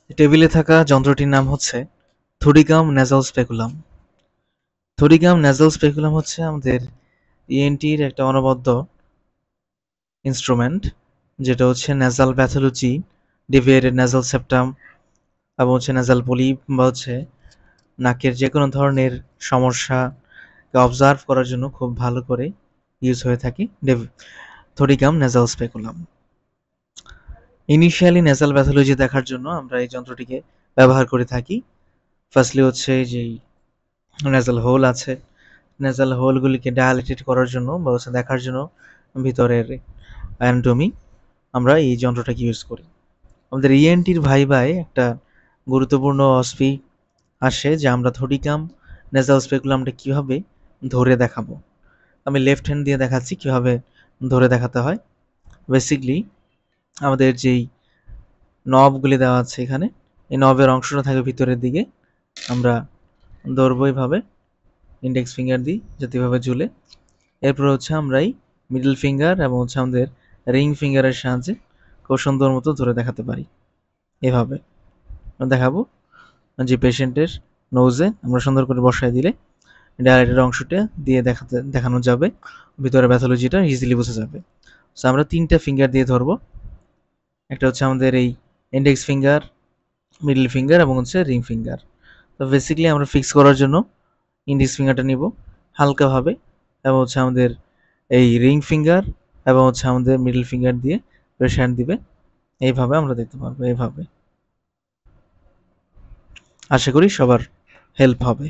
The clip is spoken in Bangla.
টেবিলে থাকা যন্ত্রটির নাম হচ্ছে থুডিগাম ন্যাসাল স্পেকুলাম। থুডিগাম ন্যাসাল স্পেকুলাম হচ্ছে আমাদের ইএনটির একটা অনবদ্য ইনস্ট্রুমেন্ট, যেটা হচ্ছে nasal pathology, deviated nasal septum এবং হচ্ছে ন্যাসাল পলিপ বা হচ্ছে নাকের যে কোনো ধরনের সমস্যাকে অবজার্ভ করার জন্য খুব ভালো করে ইউজ হয়ে থাকে Thudichum nasal speculum. Initially nasal pathology দেখার জন্য আমরা এই যন্ত্রটিকে ব্যবহার করে থাকি। ফার্স্টলি হচ্ছে যেই ন্যাসাল হোল আছে, ন্যাসাল হোলগুলিকে ডায়ালেটেড করার জন্য বা হচ্ছে দেখার জন্য ভিতরের অ্যানাটমি আমরা এই যন্ত্রটাকে ইউজ করি। আমাদের ইএনটির ভাইভায় একটা গুরুত্বপূর্ণ অস্পি আসে যে আমরা থোডিকাম নেজাল স্পেকুলামটা কিভাবে ধরে দেখাবো। আমি লেফট হ্যান্ড দিয়ে দেখাচ্ছি কিভাবে ধরে দেখাতে হয়। বেসিকলি আমাদের যেই নবগুলি দেওয়া আছে এখানে, এই নবের অংশটা থাকে ভিতরের দিকে, আমরা ধরবো এইভাবে, ইন্ডেক্স ফিঙ্গার দিই যাতে এভাবে ঝুলে। এরপর হচ্ছে আমরা এই মিডল ফিঙ্গার এবং হচ্ছে আমাদের রিং ফিঙ্গারের সাহায্যে খুব সুন্দর মতো ধরে দেখাতে পারি। এভাবে দেখাবো যে পেশেন্টের নোজে আমরা সুন্দর করে বসায় দিলে ডায়ালাইটেড অংশটা দিয়ে দেখানো যাবে, ভিতরে প্যাথোলজিটা ইজিলি বোঝা যাবে। সো আমরা ৩টা ফিঙ্গার দিয়ে ধরবো। একটা হচ্ছে আমাদের এই ইন্ডেক্স ফিঙ্গার, মিডল ফিঙ্গার এবং হচ্ছে রিং ফিঙ্গার। তো বেসিক্যালি আমরা ফিক্স করার জন্য ইন্ডেক্স ফিঙ্গারটা নিব হালকাভাবে এবং হচ্ছে আমাদের এই রিং ফিঙ্গার এবং হচ্ছে আমাদের মিডল ফিঙ্গার দিয়ে প্রেশার দিবে। এইভাবে আমরা দেখতে পারবো। এইভাবে আশা করি সবার হেল্প হবে।